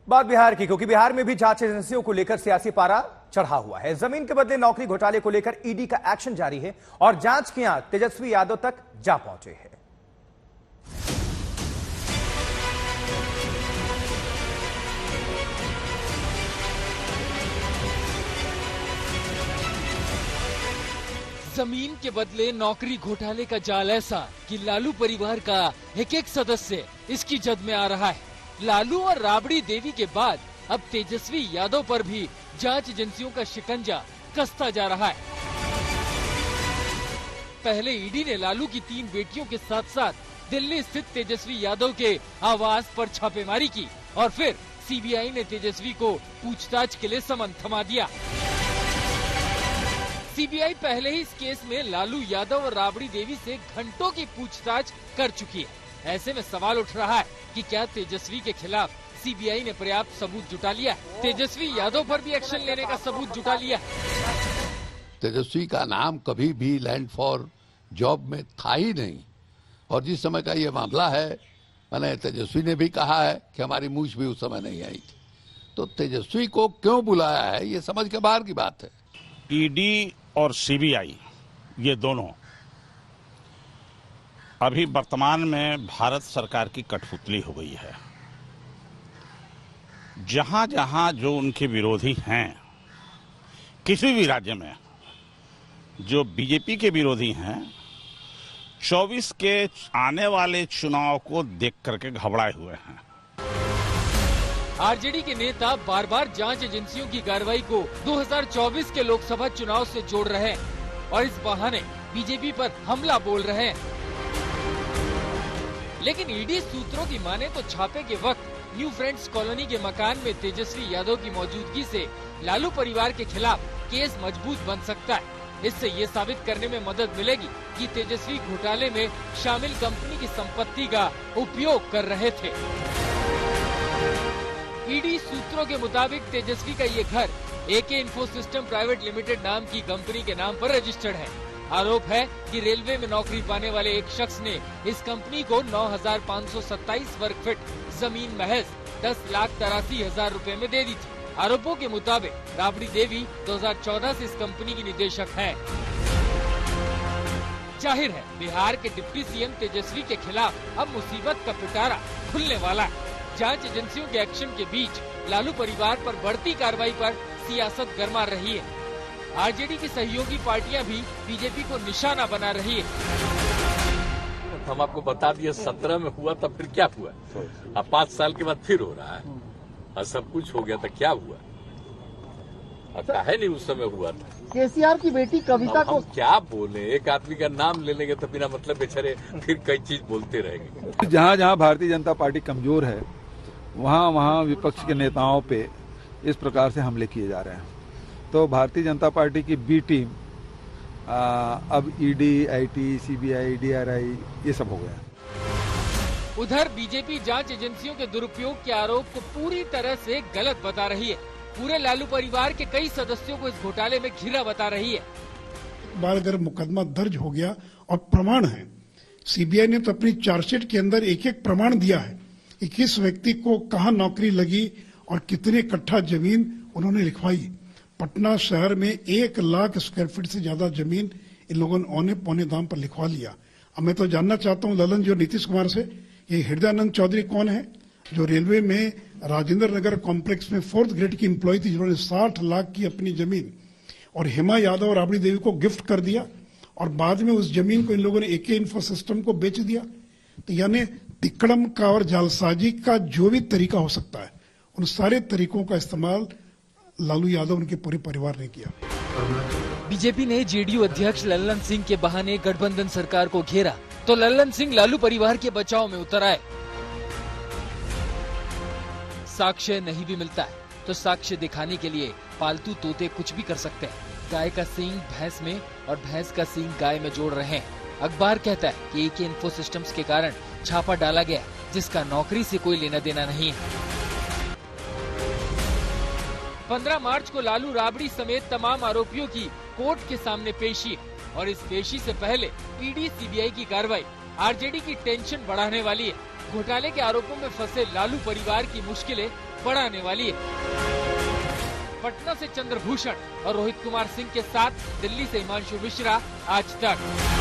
बात बिहार की, क्योंकि बिहार में भी जांच एजेंसियों को लेकर सियासी पारा चढ़ा हुआ है। जमीन के बदले नौकरी घोटाले को लेकर ईडी का एक्शन जारी है और जांच की आंच तेजस्वी यादव तक जा पहुंचे हैं। जमीन के बदले नौकरी घोटाले का जाल ऐसा कि लालू परिवार का एक एक सदस्य इसकी जद में आ रहा है। लालू और राबड़ी देवी के बाद अब तेजस्वी यादव पर भी जांच एजेंसियों का शिकंजा कसता जा रहा है। पहले ईडी ने लालू की 3 बेटियों के साथ साथ दिल्ली स्थित तेजस्वी यादव के आवास पर छापेमारी की और फिर सीबीआई ने तेजस्वी को पूछताछ के लिए समन थमा दिया। सीबीआई पहले ही इस केस में लालू यादव और राबड़ी देवी से घंटों की पूछताछ कर चुकी है। ऐसे में सवाल उठ रहा है कि क्या तेजस्वी के खिलाफ सीबीआई ने पर्याप्त सबूत जुटा लिया? तेजस्वी यादव पर भी एक्शन लेने का सबूत जुटा लिया? तेजस्वी का नाम कभी भी लैंड फॉर जॉब में था ही नहीं, और जिस समय का ये मामला है, मैंने तेजस्वी ने भी कहा है कि हमारी मूछ भी उस समय नहीं आई थी। तो तेजस्वी को क्यों बुलाया है, ये समझ के बाहर की बात है। ईडी और सीबीआई ये दोनों अभी वर्तमान में भारत सरकार की कठपुतली हो गई है। जहां जहां जो उनके विरोधी हैं, किसी भी राज्य में जो बीजेपी के विरोधी हैं, 24 के आने वाले चुनाव को देख करके घबराए हुए हैं। आरजेडी के नेता बार बार जांच एजेंसियों की कार्रवाई को 2024 के लोकसभा चुनाव से जोड़ रहे हैं और इस बहाने बीजेपी पर हमला बोल रहे हैं। लेकिन ईडी सूत्रों की माने तो छापे के वक्त न्यू फ्रेंड्स कॉलोनी के मकान में तेजस्वी यादव की मौजूदगी से लालू परिवार के खिलाफ केस मजबूत बन सकता है। इससे ये साबित करने में मदद मिलेगी कि तेजस्वी घोटाले में शामिल कंपनी की संपत्ति का उपयोग कर रहे थे। ईडी सूत्रों के मुताबिक तेजस्वी का ये घर एके इन्फो सिस्टम प्राइवेट लिमिटेड नाम की कंपनी के नाम पर रजिस्टर्ड है। आरोप है कि रेलवे में नौकरी पाने वाले एक शख्स ने इस कंपनी को 9,527 वर्ग फीट जमीन महज 10,83,000 रुपए में दे दी थी। आरोपों के मुताबिक राबड़ी देवी 2014 से इस कंपनी की निदेशक है। जाहिर है बिहार के डिप्टी सीएम तेजस्वी के खिलाफ अब मुसीबत का पिटारा खुलने वाला है। जांच एजेंसियों के एक्शन के बीच लालू परिवार पर बढ़ती कार्रवाई पर सियासत गरमा रही है। आरजेडी की सहयोगी पार्टियां भी बीजेपी को निशाना बना रही है। हम आपको बता दिए 17 में हुआ था, फिर क्या हुआ? अब 5 साल के बाद फिर हो रहा है और सब कुछ हो गया था, क्या हुआ? अब है नहीं उस समय हुआ था। केसीआर की बेटी कविता को क्या बोले, एक आदमी का नाम ले लेंगे तो बिना मतलब बेचारे फिर कई चीज बोलते रहेंगे। जहाँ जहाँ भारतीय जनता पार्टी कमजोर है, वहाँ वहाँ विपक्ष के नेताओं पे इस प्रकार से हमले किए जा रहे हैं। तो भारतीय जनता पार्टी की बी टीम अब ईडी, आईटी, सीबीआई, डीआरआई ये सब हो गया। उधर बीजेपी जांच एजेंसियों के दुरुपयोग के आरोप को पूरी तरह से गलत बता रही है। पूरे लालू परिवार के कई सदस्यों को इस घोटाले में घिरा बता रही है। बार अगर मुकदमा दर्ज हो गया और प्रमाण है, सीबीआई ने तो अपनी चार्जशीट के अंदर एक एक प्रमाण दिया है कि किस व्यक्ति को कहाँ नौकरी लगी और कितने कट्ठा जमीन उन्होंने लिखवाई। पटना शहर में 1 लाख स्क्वायर फीट से ज्यादा जमीन इन लोगों ने औने पौने दाम पर लिखवा लिया। अब मैं तो जानना चाहता हूँ ललन जो नीतीश कुमार से, ये हृदयानंद चौधरी कौन है जो रेलवे में राजेंद्र नगर कॉम्प्लेक्स में 4th ग्रेड की एम्प्लॉय थी, जिन्होंने 60 लाख की अपनी जमीन और हेमा यादव और राबड़ी देवी को गिफ्ट कर दिया और बाद में उस जमीन को इन लोगों ने एके इन्फो सिस्टम को बेच दिया। तो यानी तिकड़म का और जालसाजी का जो भी तरीका हो सकता है, उन सारे तरीकों का इस्तेमाल लालू यादव उनके पूरे परिवार ने किया। बीजेपी ने जेडीयू अध्यक्ष लल्लन सिंह के बहाने गठबंधन सरकार को घेरा तो लल्लन सिंह लालू परिवार के बचाव में उतर आए। साक्ष्य नहीं भी मिलता है तो साक्ष्य दिखाने के लिए पालतू तोते कुछ भी कर सकते हैं। गाय का सींग भैंस में और भैंस का सींग गाय में जोड़ रहे हैं। अखबार कहता है कि एके इन्फो सिस्टम्स के कारण छापा डाला गया जिसका नौकरी से कोई लेना देना नहीं है। 15 मार्च को लालू राबड़ी समेत तमाम आरोपियों की कोर्ट के सामने पेशी है और इस पेशी से पहले ईडी सीबीआई की कार्रवाई आरजेडी की टेंशन बढ़ाने वाली है। घोटाले के आरोपों में फंसे लालू परिवार की मुश्किलें बढ़ाने वाली है। पटना से चंद्रभूषण और रोहित कुमार सिंह के साथ दिल्ली से हिमांशु मिश्रा, आज तक।